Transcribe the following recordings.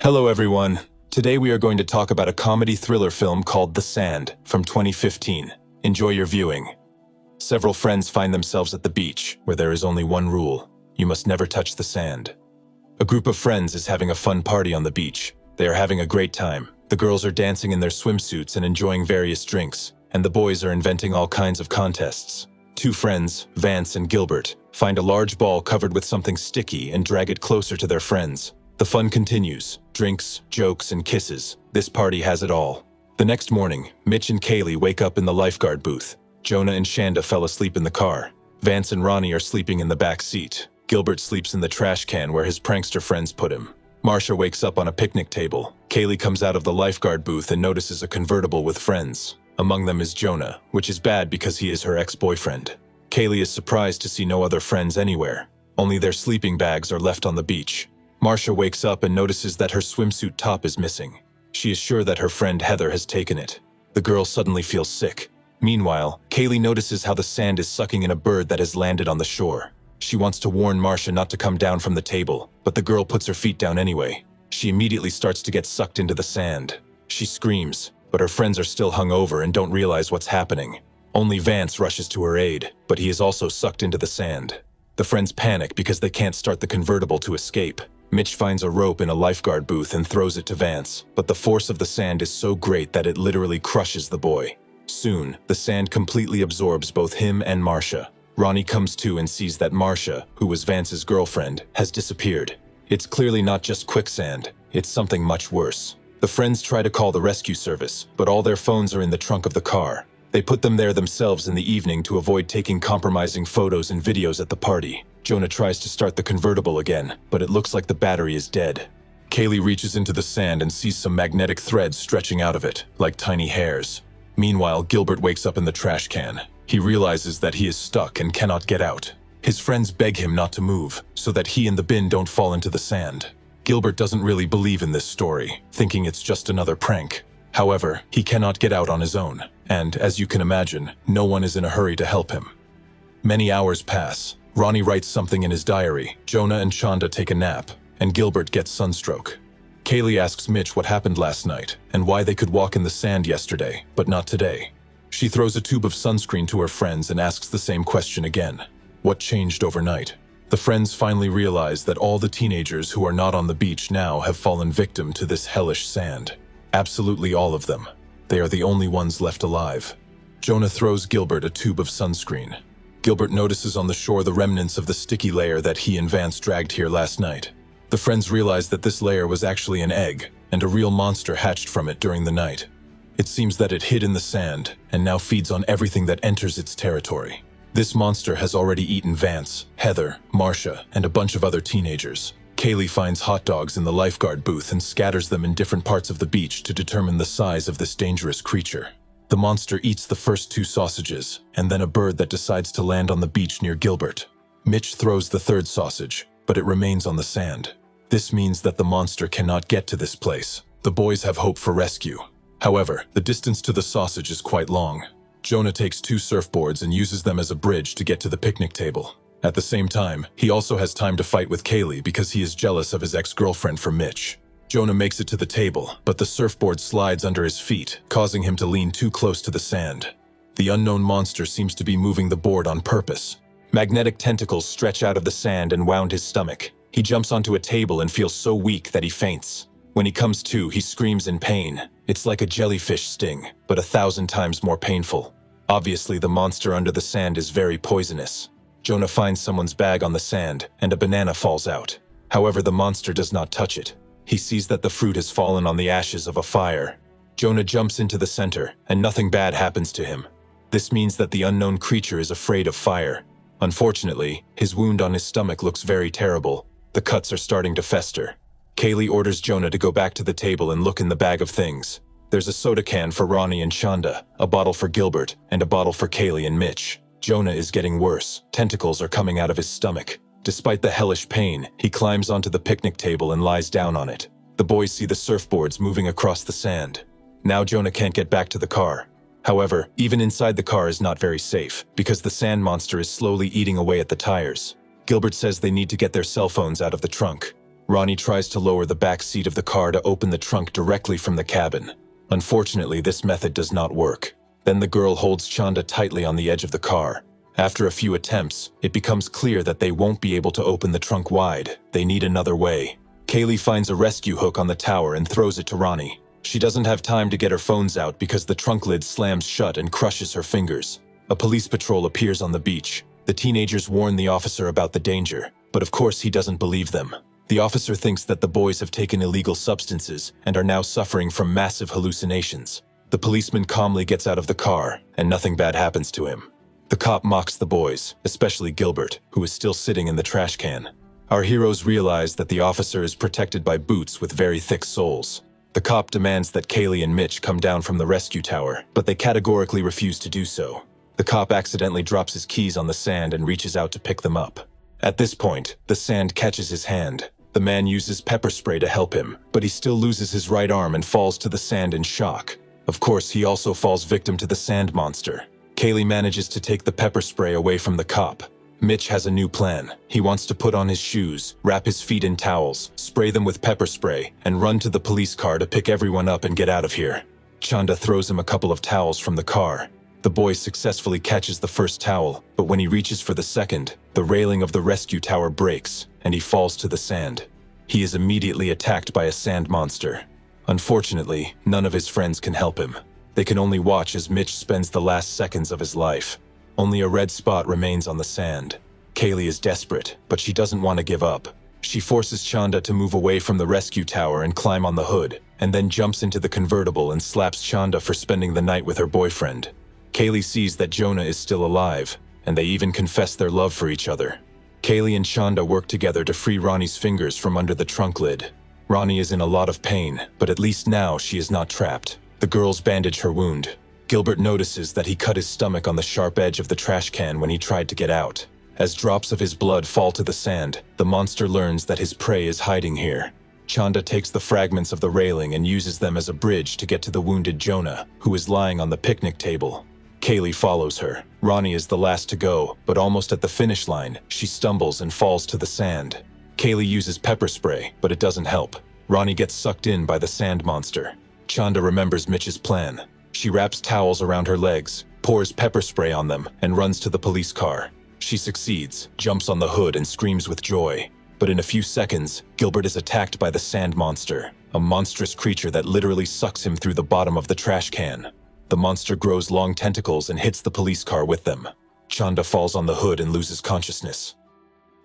Hello everyone. Today we are going to talk about a comedy thriller film called The Sand from 2015. Enjoy your viewing. Several friends find themselves at the beach, where there is only one rule. You must never touch the sand. A group of friends is having a fun party on the beach. They are having a great time. The girls are dancing in their swimsuits and enjoying various drinks, and the boys are inventing all kinds of contests. Two friends, Vance and Gilbert, find a large ball covered with something sticky and drag it closer to their friends. The fun continues. Drinks, jokes, and kisses. This party has it all. The next morning, Mitch and Kaylee wake up in the lifeguard booth. Jonah and Shanda fell asleep in the car. Vance and Ronnie are sleeping in the back seat. Gilbert sleeps in the trash can where his prankster friends put him. Marcia wakes up on a picnic table. Kaylee comes out of the lifeguard booth and notices a convertible with friends. Among them is Jonah, which is bad because he is her ex-boyfriend. Kaylee is surprised to see no other friends anywhere. Only their sleeping bags are left on the beach. Marcia wakes up and notices that her swimsuit top is missing. She is sure that her friend Heather has taken it. The girl suddenly feels sick. Meanwhile, Kaylee notices how the sand is sucking in a bird that has landed on the shore. She wants to warn Marcia not to come down from the table, but the girl puts her feet down anyway. She immediately starts to get sucked into the sand. She screams, but her friends are still hungover and don't realize what's happening. Only Vance rushes to her aid, but he is also sucked into the sand. The friends panic because they can't start the convertible to escape. Mitch finds a rope in a lifeguard booth and throws it to Vance, but the force of the sand is so great that it literally crushes the boy. Soon, the sand completely absorbs both him and Marcia. Ronnie comes to and sees that Marcia, who was Vance's girlfriend, has disappeared. It's clearly not just quicksand, it's something much worse. The friends try to call the rescue service, but all their phones are in the trunk of the car. They put them there themselves in the evening to avoid taking compromising photos and videos at the party. Jonah tries to start the convertible again, but it looks like the battery is dead. Kaylee reaches into the sand and sees some magnetic threads stretching out of it, like tiny hairs. Meanwhile, Gilbert wakes up in the trash can. He realizes that he is stuck and cannot get out. His friends beg him not to move, so that he and the bin don't fall into the sand. Gilbert doesn't really believe in this story, thinking it's just another prank. However, he cannot get out on his own, and, as you can imagine, no one is in a hurry to help him. Many hours pass. Ronnie writes something in his diary, Jonah and Shanda take a nap, and Gilbert gets sunstroke. Kaylee asks Mitch what happened last night, and why they could walk in the sand yesterday, but not today. She throws a tube of sunscreen to her friends and asks the same question again. What changed overnight? The friends finally realize that all the teenagers who are not on the beach now have fallen victim to this hellish sand. Absolutely all of them. They are the only ones left alive. Jonah throws Gilbert a tube of sunscreen. Gilbert notices on the shore the remnants of the sticky layer that he and Vance dragged here last night. The friends realize that this layer was actually an egg, and a real monster hatched from it during the night. It seems that it hid in the sand, and now feeds on everything that enters its territory. This monster has already eaten Vance, Heather, Marcia, and a bunch of other teenagers. Kaylee finds hot dogs in the lifeguard booth and scatters them in different parts of the beach to determine the size of this dangerous creature. The monster eats the first two sausages, and then a bird that decides to land on the beach near Gilbert. Mitch throws the third sausage, but it remains on the sand. This means that the monster cannot get to this place. The boys have hope for rescue. However, the distance to the sausage is quite long. Jonah takes two surfboards and uses them as a bridge to get to the picnic table. At the same time, he also has time to fight with Kaylee because he is jealous of his ex-girlfriend for Mitch. Jonah makes it to the table, but the surfboard slides under his feet, causing him to lean too close to the sand. The unknown monster seems to be moving the board on purpose. Magnetic tentacles stretch out of the sand and wound his stomach. He jumps onto a table and feels so weak that he faints. When he comes to, he screams in pain. It's like a jellyfish sting, but 1,000 times more painful. Obviously, the monster under the sand is very poisonous. Jonah finds someone's bag on the sand, and a banana falls out. However, the monster does not touch it. He sees that the fruit has fallen on the ashes of a fire. Jonah jumps into the center, and nothing bad happens to him. This means that the unknown creature is afraid of fire. Unfortunately, his wound on his stomach looks very terrible. The cuts are starting to fester. Kaylee orders Jonah to go back to the table and look in the bag of things. There's a soda can for Ronnie and Shanda, a bottle for Gilbert, and a bottle for Kaylee and Mitch. Jonah is getting worse. Tentacles are coming out of his stomach. Despite the hellish pain, he climbs onto the picnic table and lies down on it. The boys see the surfboards moving across the sand. Now Jonah can't get back to the car. However, even inside the car is not very safe, because the sand monster is slowly eating away at the tires. Gilbert says they need to get their cell phones out of the trunk. Ronnie tries to lower the back seat of the car to open the trunk directly from the cabin. Unfortunately, this method does not work. Then the girl holds Chanda tightly on the edge of the car. After a few attempts, it becomes clear that they won't be able to open the trunk wide. They need another way. Kaylee finds a rescue hook on the tower and throws it to Ronnie. She doesn't have time to get her phones out because the trunk lid slams shut and crushes her fingers. A police patrol appears on the beach. The teenagers warn the officer about the danger, but of course he doesn't believe them. The officer thinks that the boys have taken illegal substances and are now suffering from massive hallucinations. The policeman calmly gets out of the car, and nothing bad happens to him. The cop mocks the boys, especially Gilbert, who is still sitting in the trash can. Our heroes realize that the officer is protected by boots with very thick soles. The cop demands that Kaylee and Mitch come down from the rescue tower, but they categorically refuse to do so. The cop accidentally drops his keys on the sand and reaches out to pick them up. At this point, the sand catches his hand. The man uses pepper spray to help him, but he still loses his right arm and falls to the sand in shock. Of course, he also falls victim to the sand monster. Kaylee manages to take the pepper spray away from the cop. Mitch has a new plan. He wants to put on his shoes, wrap his feet in towels, spray them with pepper spray, and run to the police car to pick everyone up and get out of here. Chanda throws him a couple of towels from the car. The boy successfully catches the first towel, but when he reaches for the second, the railing of the rescue tower breaks, and he falls to the sand. He is immediately attacked by a sand monster. Unfortunately, none of his friends can help him. They can only watch as Mitch spends the last seconds of his life. Only a red spot remains on the sand. Kaylee is desperate, but she doesn't want to give up. She forces Chanda to move away from the rescue tower and climb on the hood, and then jumps into the convertible and slaps Chanda for spending the night with her boyfriend. Kaylee sees that Jonah is still alive, and they even confess their love for each other. Kaylee and Chanda work together to free Ronnie's fingers from under the trunk lid. Ronnie is in a lot of pain, but at least now she is not trapped. The girls bandage her wound. Gilbert notices that he cut his stomach on the sharp edge of the trash can when he tried to get out. As drops of his blood fall to the sand, the monster learns that his prey is hiding here. Chanda takes the fragments of the railing and uses them as a bridge to get to the wounded Jonah, who is lying on the picnic table. Kaylee follows her. Ronnie is the last to go, but almost at the finish line, she stumbles and falls to the sand. Kaylee uses pepper spray, but it doesn't help. Ronnie gets sucked in by the sand monster. Chanda remembers Mitch's plan. She wraps towels around her legs, pours pepper spray on them, and runs to the police car. She succeeds, jumps on the hood, and screams with joy. But in a few seconds, Gilbert is attacked by the sand monster, a monstrous creature that literally sucks him through the bottom of the trash can. The monster grows long tentacles and hits the police car with them. Chanda falls on the hood and loses consciousness.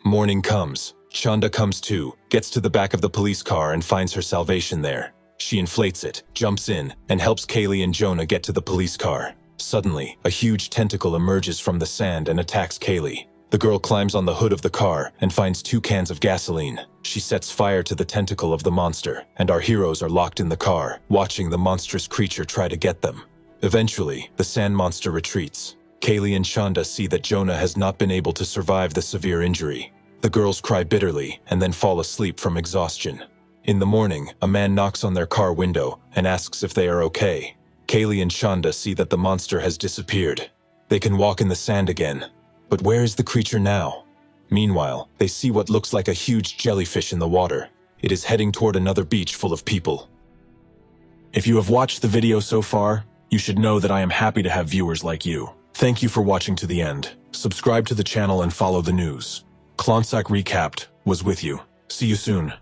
Morning comes. Chanda comes to, gets to the back of the police car and finds her salvation there. She inflates it, jumps in, and helps Kaylee and Jonah get to the police car. Suddenly, a huge tentacle emerges from the sand and attacks Kaylee. The girl climbs on the hood of the car and finds 2 cans of gasoline. She sets fire to the tentacle of the monster, and our heroes are locked in the car, watching the monstrous creature try to get them. Eventually, the sand monster retreats. Kaylee and Chanda see that Jonah has not been able to survive the severe injury. The girls cry bitterly and then fall asleep from exhaustion. In the morning, a man knocks on their car window and asks if they are okay. Kaylee and Chanda see that the monster has disappeared. They can walk in the sand again. But where is the creature now? Meanwhile, they see what looks like a huge jellyfish in the water. It is heading toward another beach full of people. If you have watched the video so far, you should know that I am happy to have viewers like you. Thank you for watching to the end. Subscribe to the channel and follow the news. Klonsak Recapped was with you. See you soon.